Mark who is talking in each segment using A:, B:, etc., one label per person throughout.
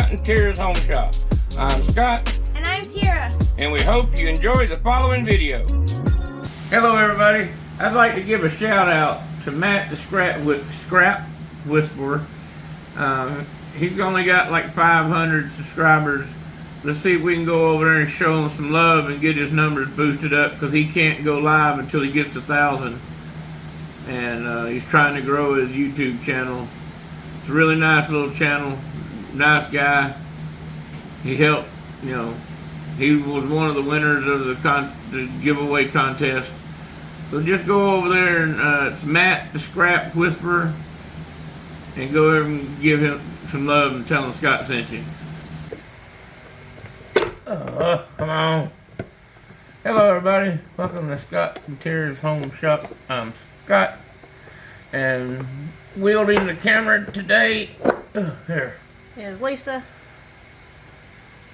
A: Scott and Tira's Home Shop. I'm Scott.
B: And I'm Tira.
A: And we hope you enjoy the following video. Hello everybody. I'd like to give a shout out to Matt the Scrap Whisperer. He's only got like 500 subscribers. Let's see if we can go over there and show him some love and get his numbers boosted up, because he can't go live until he gets 1,000. And he's trying to grow his YouTube channel. It's a really nice little channel. Nice guy. He helped, you know, he was one of the winners of the giveaway contest. So just go over there and it's Matt the Scrap Whisperer, and go over and give him some love and tell him Scott sent you. Come on. Hello everybody. Welcome to Scott and Tira's Home Shop. I'm Scott, and wielding the camera today, here,
B: Is Lisa.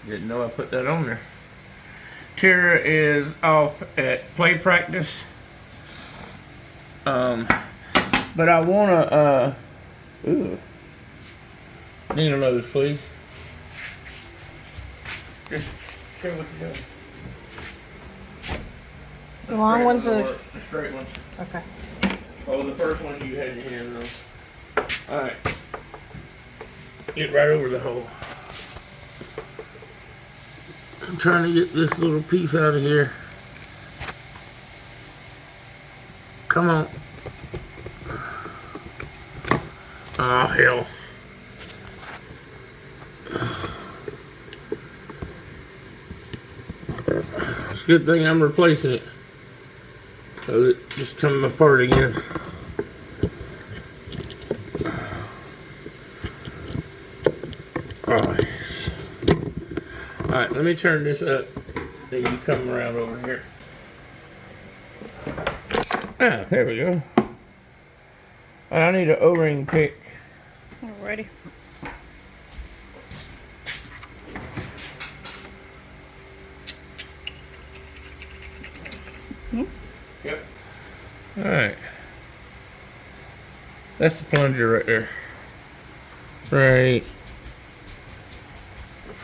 A: didn't know I put that on there. Tira is off at play practice. But I wanna, needle nose, please. Just show what you're doing.
B: The long ones or
A: the straight ones?
B: okay.
A: Oh, the first one you had in your hand on. Alright. Get right over the hole. I'm trying to get this little piece out of here. Come on. Oh, hell. It's a good thing I'm replacing it, so it just coming apart again. Alright, let me turn this up, then you come around over here. Ah, there we go. I need an O-ring pick.
B: Alrighty.
A: Yep. Alright. That's the plunger right there. Right.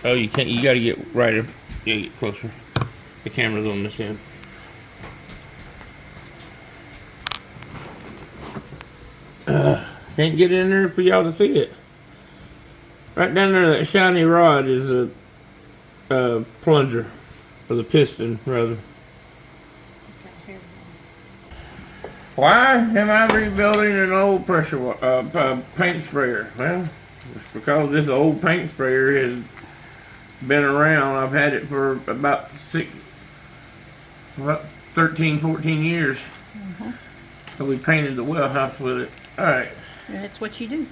A: Oh, you can't, you gotta get right up, you gotta get closer. The camera's on this end. Can't get in there for y'all to see it. Right down there, that shiny rod is a plunger, or the piston, rather. Why am I rebuilding an old pressure paint sprayer? Well, it's because this old paint sprayer has been around. I've had it for about 13, 14 years. So we painted the well house with it. Alright.
B: And it's what you do.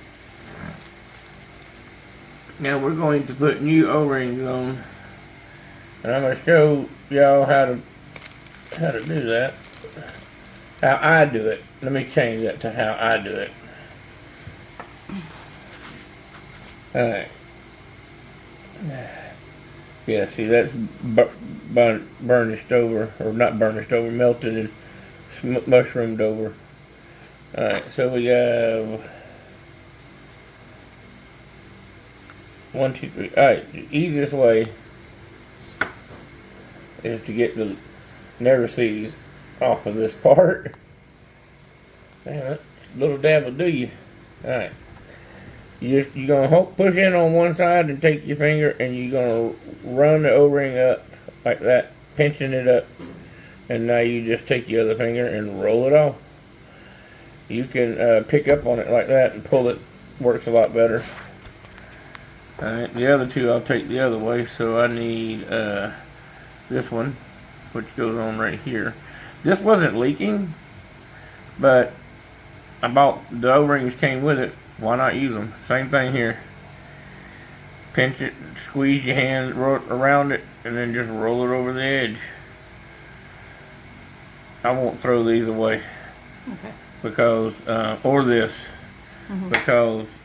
A: Now we're going to put new O-rings on. And I'm going to show y'all how to do that. How I do it. Let me change that to how I do it. Alright. Yeah, see, that's burnished over, or not burnished over, melted and mushroomed over. Alright, so we have 1, 2, 3. Alright, the easiest way is to get the never-sees off of this part. Man, that little dab will do you. Alright. You're gonna push in on one side and take your finger, and you're gonna run the O-ring up like that, pinching it up. And now you just take the other finger and roll it off. You can pick up on it like that and pull it. Works a lot better. Alright, the other two I'll take the other way, so I need this one, which goes on right here. This wasn't leaking, but I bought the O-rings came with it. Why not use them? Same thing here. Pinch it, squeeze your hand around it, and then just roll it over the edge. I won't throw these away.
B: Okay.
A: Because, or this, because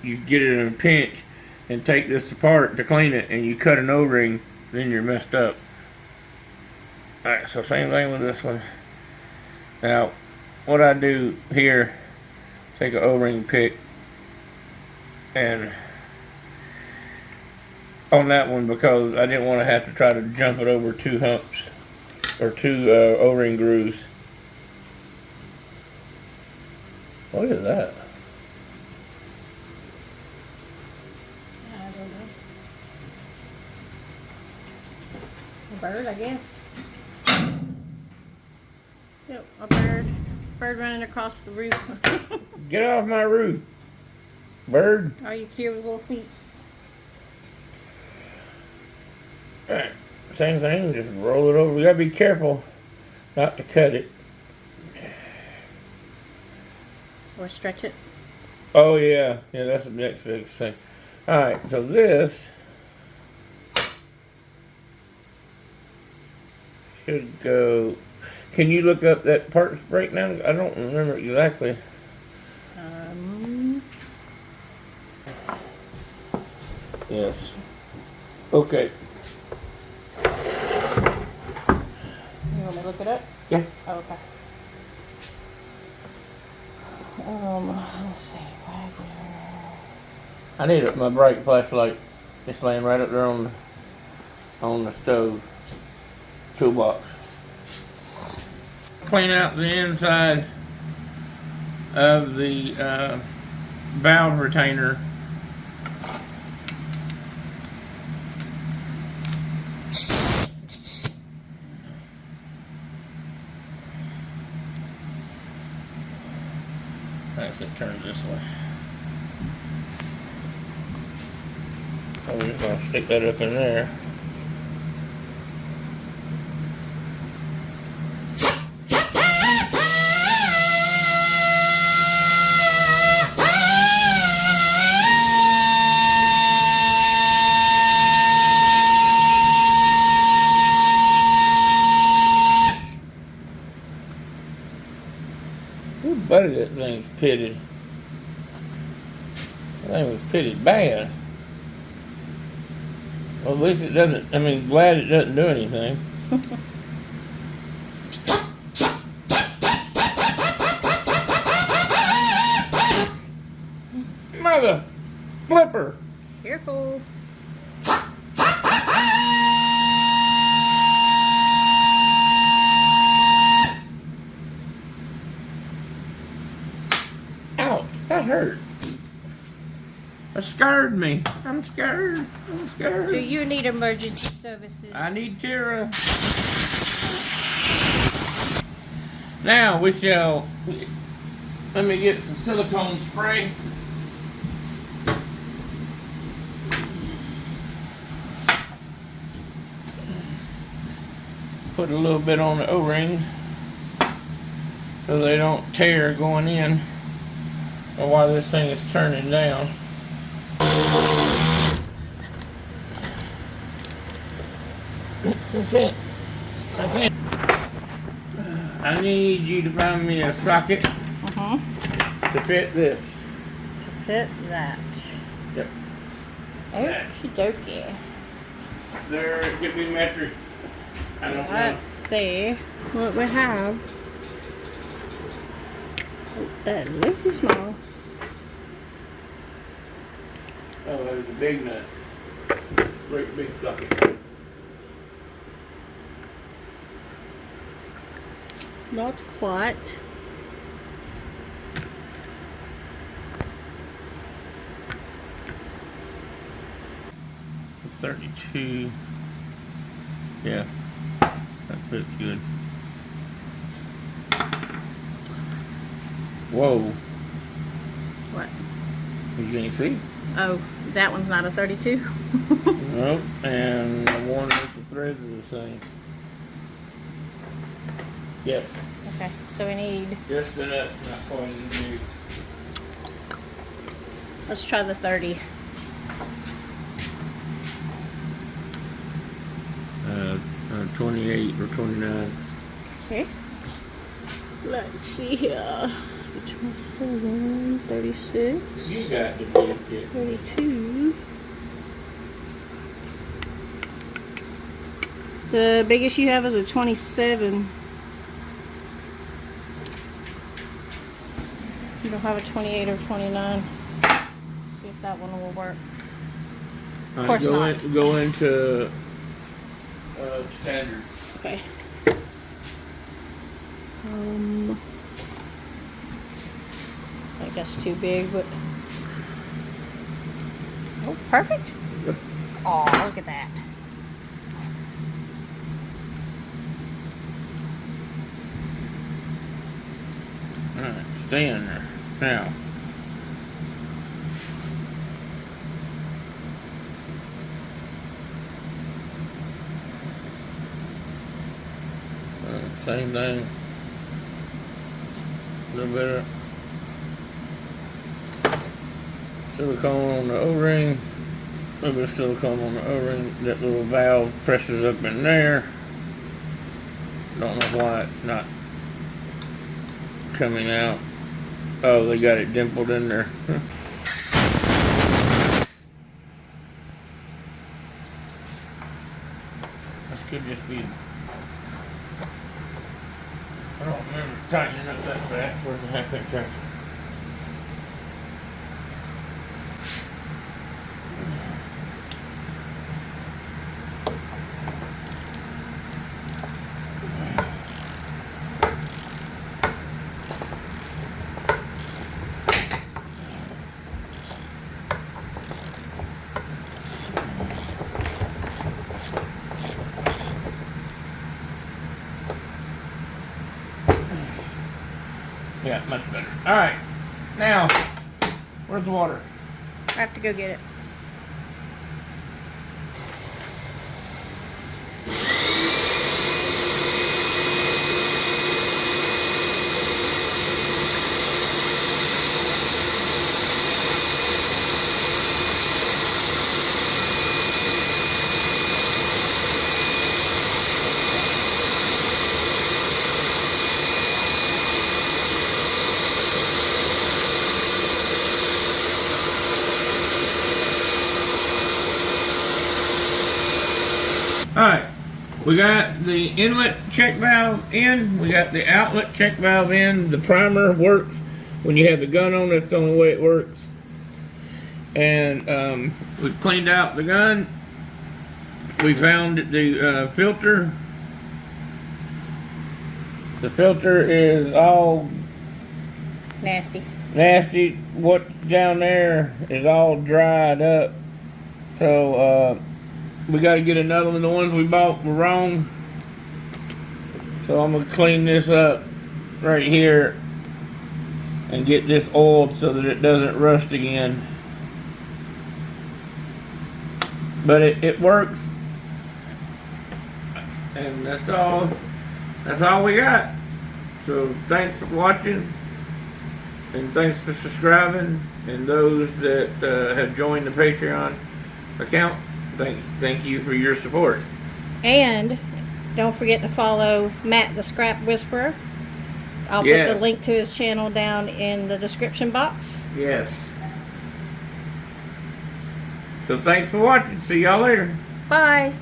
A: you get it in a pinch and take this apart to clean it, and you cut an O-ring, then you're messed up. Alright, so same thing with this one. Now, what I do here, take an O-ring pick and on that one because I didn't want to have to try to jump it over 2 humps or 2 O-ring grooves. Look at that.
B: I don't know. A bird, I guess. Yep, a bird. Bird running across the roof.
A: Get off my roof, bird.
B: Are you clear with little feet?
A: Alright, same thing, just roll it over. We gotta be careful not to cut it.
B: Or stretch it?
A: Oh yeah, yeah, that's the next big thing. Alright, so this should go. Can you look up that parts breakdown? I don't remember exactly. Yes. Okay.
B: You want me to look it up?
A: Yeah.
B: Oh, okay. Let's see.
A: I need my bright flashlight. It's laying right up there on the stove toolbox. Clean out the inside of the valve retainer. Actually, turn it this way. I'm just gonna stick that up in there. Ooh, buddy, that thing's pitted. That thing was pitted bad. Well, at least it doesn't, I mean, glad it doesn't do anything. Mother flipper.
B: Careful.
A: Ouch, that hurt. That scared me. I'm scared. I'm scared.
B: Do you need emergency services?
A: I need Tara. Now we shall. Let me get some silicone spray. Put a little bit on the O-ring so they don't tear going in. Or while this thing is turning down. That's it. That's it. I need you to find me a socket to fit this.
B: To fit that.
A: Yep.
B: Okie dokie.
A: There could be metric. I don't know.
B: Let's see what we have. Oh, that looks too small.
A: Oh, there's a big nut. Great big socket.
B: Not quite.
A: It's 32. Yeah, that fits good. Whoa.
B: What?
A: You can't see?
B: Oh, that one's not a 32.
A: Nope, and the one with the threads are the same. Yes.
B: Okay, so we need.
A: Just the nut, not quite as big.
B: Let's try the 30.
A: 28 or 29.
B: Okay. Let's see here. 27, 36,
A: You got the big kit.
B: 32. The biggest you have is a 27. You don't have a 28 or 29. Let's see if that one will work.
A: All
B: course
A: go
B: not.
A: Go into standard.
B: Okay. I guess too big, but oh, perfect.
A: Yep.
B: Oh, look at that.
A: All right, stay in there now. Same thing. A little bit of silicone on the O-ring. A little bit of silicone on the O-ring. That little valve presses up in there. Don't know why it's not coming out. Oh, they got it dimpled in there. This could just be. I don't remember tightening up that fast. Where's the half-inch ratchet? Yeah, much better. All right, now, where's the water?
B: I have to go get it.
A: Alright, we got the inlet check valve in, we got the outlet check valve in, the primer works. When you have the gun on, that's the only way it works. And we've cleaned out the gun. We found the filter. The filter is all
B: Nasty.
A: nasty. What's down there is all dried up. So, we got to get another one. The ones we bought were wrong. So I'm going to clean this up right here and get this oiled so that it doesn't rust again. But it works. And that's all we got. So thanks for watching. And thanks for subscribing. And those that have joined the Patreon account, thank you for your support.
B: And don't forget to follow Matt the Scrap Whisperer. I'll
A: Yes.
B: put the link to his channel down in the description box.
A: Yes. So thanks for watching. See y'all later.
B: Bye.